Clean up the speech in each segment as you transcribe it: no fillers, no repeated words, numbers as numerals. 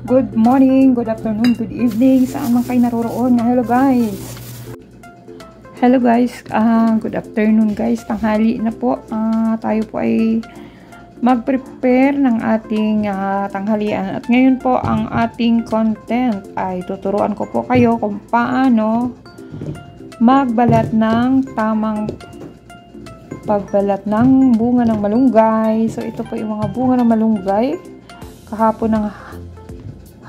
Good morning, good afternoon, good evening. Saan man kayo naroroon? Hello guys. Hello guys. Good afternoon guys. Tanghali na po. Tayo po ay mag-prepare ng ating tanghalian. At ngayon po ang ating content ay tuturuan ko po kayo kung paano magbalat ng tamang pagbalat ng bunga ng malunggay. So ito po yung mga bunga ng malunggay.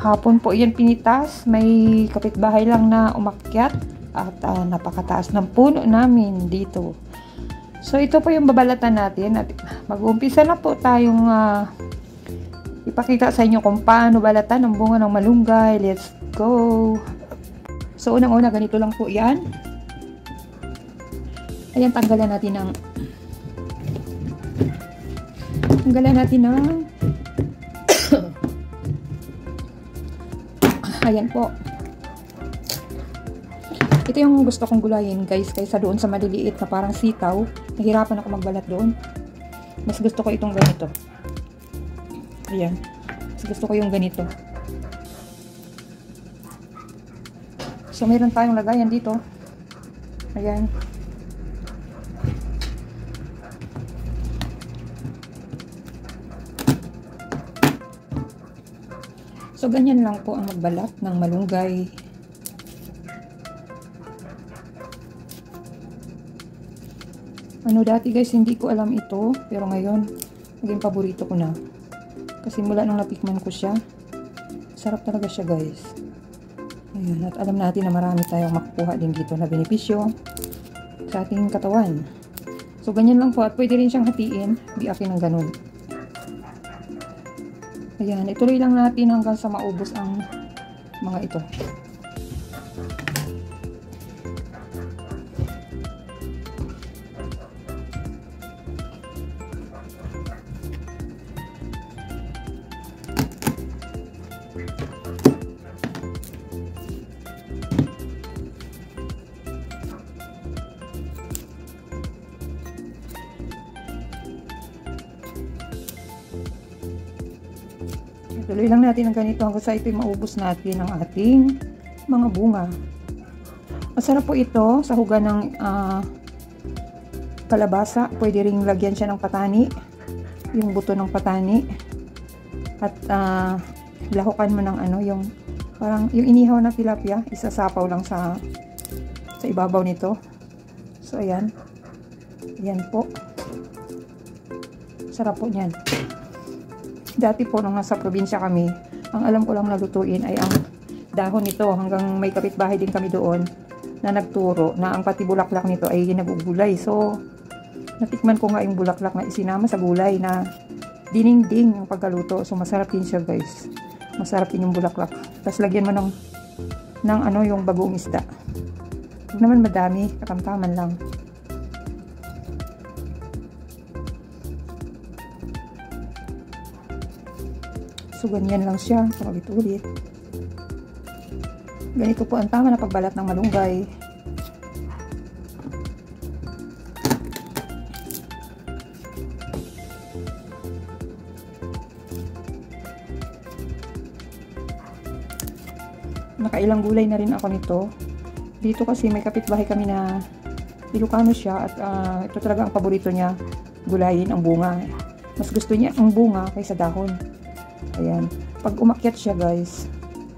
Hapon po yan pinitas. May kapitbahay lang na umakyat at napakataas ng puno namin dito. So ito po yung babalatan natin at mag-uumpisa na po tayong ipakita sa inyo kung paano balatan ng bunga ng malunggay. Let's go! So unang-una ganito lang po yan. Ayan, tanggalan natin ng ayan po. Ito yung gusto kong gulayin guys, kaysa doon sa maliliit na parang sitaw. Nahirapan ako magbalat doon. Mas gusto ko itong ganito. Ayan. Mas gusto ko yung ganito. So meron tayong lagayan dito. Ayan. So, ganyan lang po ang magbalat ng malunggay. Dati guys, hindi ko alam ito. Pero ngayon, naging paborito ko na. Kasi mula nung natikman ko siya, sarap talaga siya guys. Ayan, at alam natin na marami tayong makukuha din dito na benepisyo sa ating katawan. So, ganyan lang po. At pwede rin siyang hatiin. Di akin ng ganun. Ayan, ituloy lang natin hanggang sa maubos ang mga ito. Tuloy lang natin ang ganito hanggang sa ito'y maubos natin ang ating mga bunga. Masarap po ito sa huga ng kalabasa. Pwede ring lagyan siya ng patani, yung buto ng patani. At lahukan mo ng yung parang yung inihaw na tilapia, isasapaw lang sa ibabaw nito. So ayan. Ayan po. Sarap po niyan. Dati po nung nasa probinsya kami, ang alam ko lang nalutuin ay ang dahon nito. Hanggang may kapitbahay din kami doon na nagturo na ang pati bulaklak nito ay ginagugulay. So, natikman ko nga yung bulaklak na isinama sa gulay na dininding ang pagkaluto. So, masarap din siya guys. Masarap din yung bulaklak. Tapos lagyan mo ng yung bagoong isda. Huwag naman madami, katamtaman lang. So, ganyan lang siya. Paulit-ulit. Ganito po ang tama na pagbalat ng malunggay. Nakailang gulay na rin ako nito. Dito kasi may kapitbahay kami na Ilocano siya at ito talaga ang paborito niya, gulayin ang bunga. Mas gusto niya ang bunga kaysa dahon. Ayan. Pag umakyat siya guys,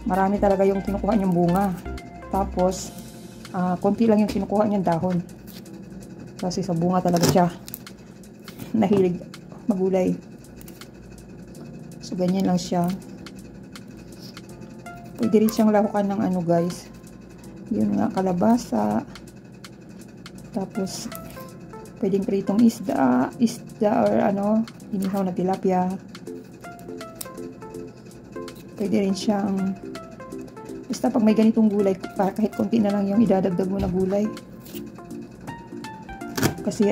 marami talaga yung kinukuha niyang bunga. Tapos, konti lang yung kinukuha niyang dahon. Kasi sa bunga talaga siya nahilig magulay. So, ganyan lang siya. Pwede rin siyang lahukan ng guys. Yun nga, kalabasa. Tapos, pwedeng pritong isda or inihaw na tilapia. Pwede rin siyang basta pag may ganitong gulay, kahit konti na lang yung idadagdag mo na gulay. Kasi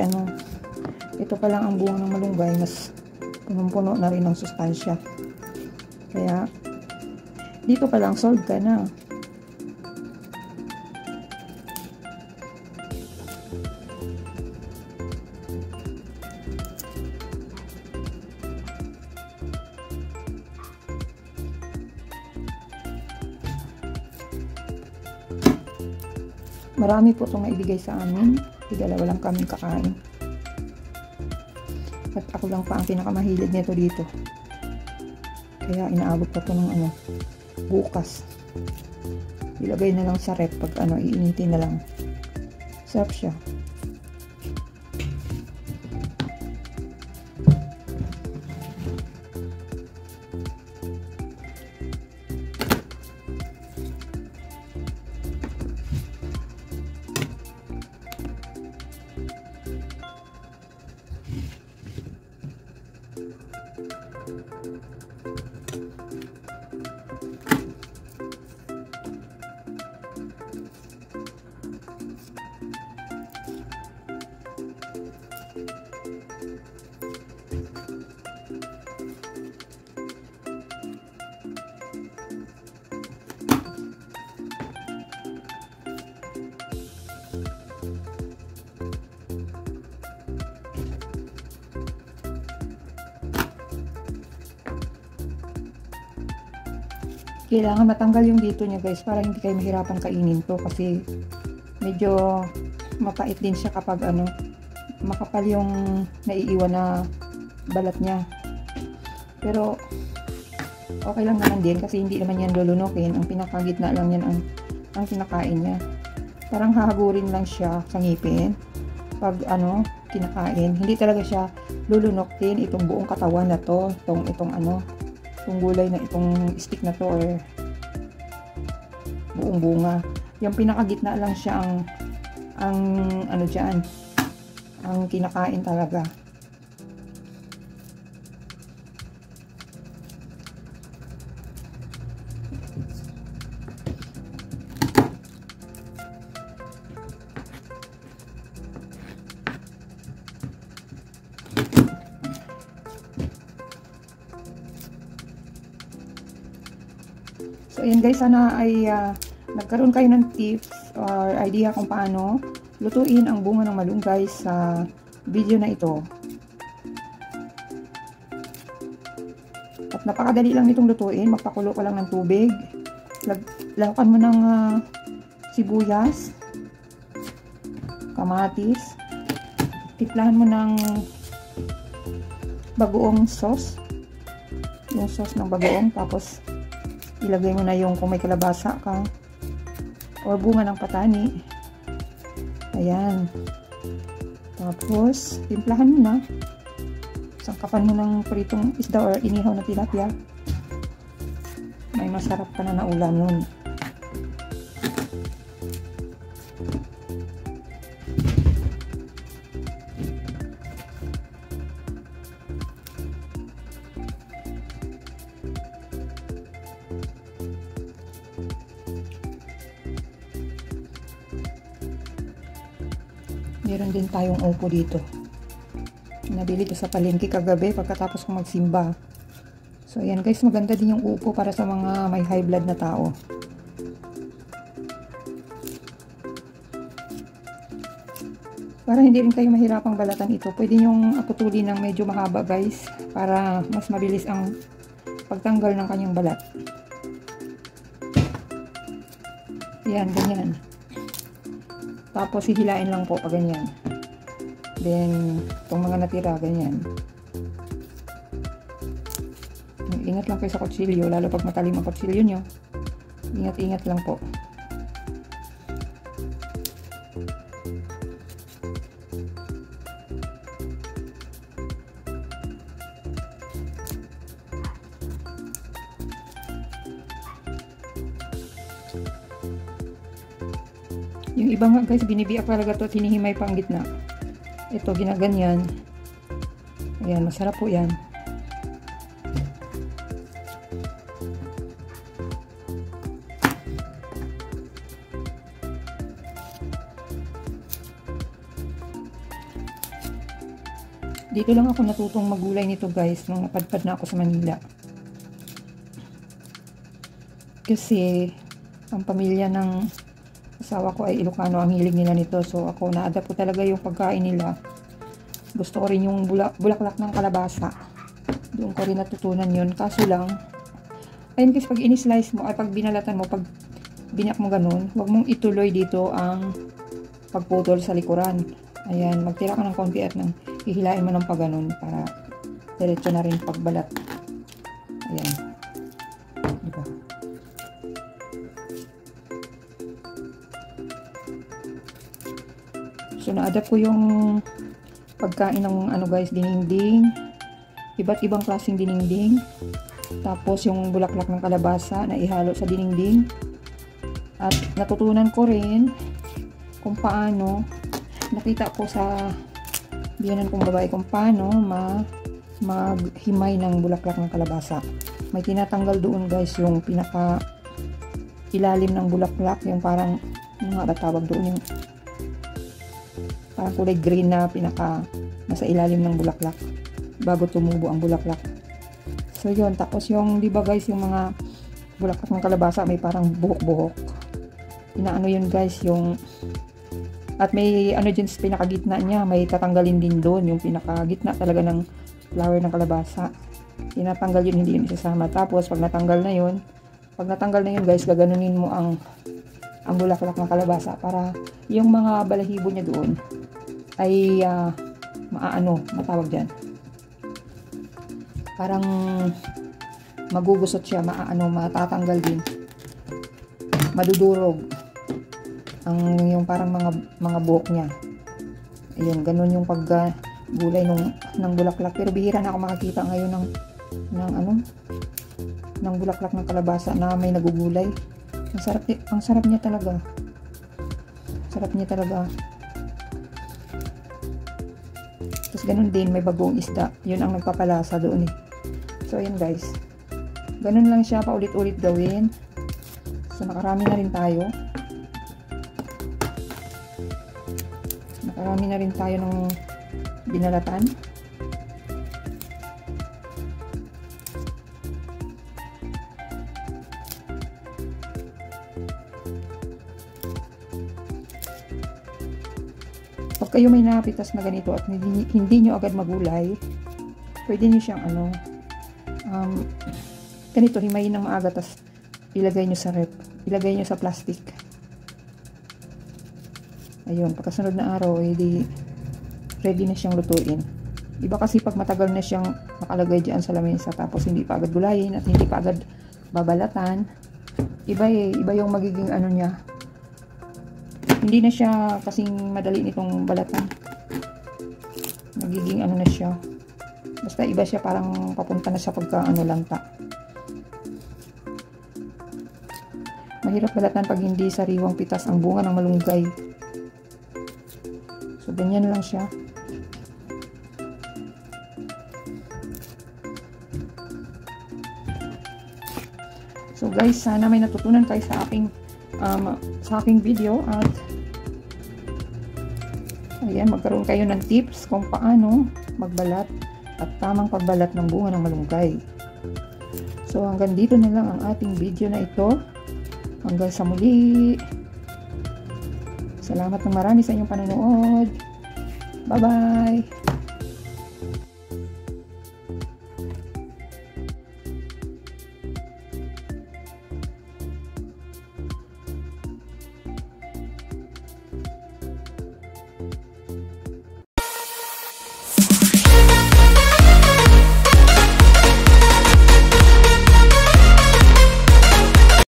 ito pa lang ang bunga ng malunggay, mas punong-puno na rin ng sustansya. Kaya dito pa lang sold ka na. Marami po itong naibigay sa amin. Dalawa lang kaming kakain. At ako lang pa ang pinakamahilig nito dito. Kaya inaabot pa ito ng bukas. Ilagay na lang sa rep pag iinitin na lang. Sarap siya. Kailangan matanggal yung dito niya guys para hindi kayo mahirapan kainin to kasi medyo mapait din siya kapag makapal yung naiiwan na balat niya. Pero okay lang naman din kasi hindi naman yan lulunukin. Ang pinakagitna lang yan ang kinakain niya. Parang hahagurin lang siya sa ngipin pag kinakain. Hindi talaga siya lulunukin itong buong katawan na to, itong gulay na itong stick na to or buong bunga. Yung pinakagitna lang siya ang kinakain talaga. So ayan guys, sana ay nagkaroon kayo ng tips or idea kung paano lutuin ang bunga ng malunggay sa video na ito. At napakadali lang nitong lutuin. Magpakulo ka lang ng tubig. Lahukan mo ng sibuyas, kamatis, timplahan mo ng bagoong sauce, yung sauce ng bagoong, tapos ilagay mo na yung kung may kalabasa ka or bunga ng patani. Ayan. Tapos timplahan mo na. Sangkapan mo ng pritong isda or inihaw na tilapia. May masarap ka na ulam nun. Meron din tayong upo dito. Nabili ko sa palengke kagabi pagkatapos kong magsimba. So ayan guys, maganda din yung upo para sa mga may high blood na tao. Para hindi rin kayo mahirapang balatan ito, pwede yung putulin ng medyo mahaba guys, para mas mabilis ang pagtanggal ng kanyang balat. Ayan, ganyan. Tapos hihilain lang po pag ganyan. Then itong mga natira ganyan. Ingat lang kayo sa kutsilyo, lalo pag matalim ang kutsilyo nyo. Ingat lang po. Yung iba nga guys, binibiak talaga to at hinihimay pa ang gitna. Ito, ginaganyan. Ayan, masarap po yan. Dito lang ako natutong magulay nito guys, nung napadpad na ako sa Manila. Kasi, ang pamilya ng asawa ko ay Ilocano, ang hilig nila nito. So ako na-adapt ko talaga yung pagkain nila. Gusto ko rin yung bulaklak ng kalabasa. Doon ko rin natutunan yun. Kaso lang, ayun kasi pag in-slice mo, ay pag binalatan mo, pag binak mo ganun, huwag mong ituloy dito ang pagputol sa likuran. Ayan, magtira ka ng konti at nang hihilain mo ng pagganon para diretso na rin pagbalat. Ayan. Diba? So, na-adapt ko yung pagkain ng ano guys, dininding. Iba't ibang klaseng dininding. Tapos, yung bulaklak ng kalabasa na ihalo sa dininding. At natutunan ko rin kung paano, nakita ko sa biyanan kong babae kung paano maghimay ng bulaklak ng kalabasa. May tinatanggal doon guys yung pinaka ilalim ng bulaklak, yung parang ano nga ba tawag doon, yung parang kulay green na pinaka nasa ilalim ng bulaklak bago tumubo ang bulaklak. So yun, tapos yung di ba guys, yung mga bulaklak ng kalabasa may parang buhok-buhok. Inaano yun guys, yung at may ano dyan sa pinakagitna niya, may tatanggalin din doon yung pinakagitna talaga ng flower ng kalabasa. Tinatanggal yun, hindi yun isasama. Tapos pag natanggal na yun guys, gaganunin mo ang bulaklak ng kalabasa para yung mga balahibo niya doon ay matawag dyan, parang magugusot siya, matatanggal din, madudurog yung parang mga buhok niya. Ayun, ganun yung paggulay ng bulaklak. Pero bihira na ako makakita ngayon ng bulaklak ng kalabasa na may nagugulay. Ang sarap niya talaga. Sarap niya talaga. Tapos ganun din, may bagong isda. Yun ang nagpapalasa doon eh. So ayan guys. Ganun lang siya, paulit-ulit gawin. So nakarami na rin tayo. Nakarami na rin tayo ng binalatan. Pag kayo may napitas na ganito at hindi nyo agad magulay, pwede nyo siyang ganito, himayin ng maaga, tas ilagay nyo sa rep, ilagay nyo sa plastic. Ayun, pagkasunod na araw, ready na siyang lutuin. Iba kasi pag matagal na siyang nakalagay dyan sa lamesa, tapos hindi pa agad gulayin at hindi pa agad babalatan, iba yung magiging ano niya. Hindi na siya kasing madali nitong balatan. Nagiging ano na siya. Basta iba siya, parang papunta na siya pagka lanta. Mahirap balatan pag hindi sariwang pitas ang bunga ng malunggay. So, ganyan lang siya. So guys, sana may natutunan kayo sa aking video at ayan, magkaroon kayo ng tips kung paano magbalat at tamang pagbalat ng bunga ng malunggay. So hanggang dito na lang ang ating video na ito. Hanggang sa muli. Salamat ng marami sa inyong panonood. Bye-bye!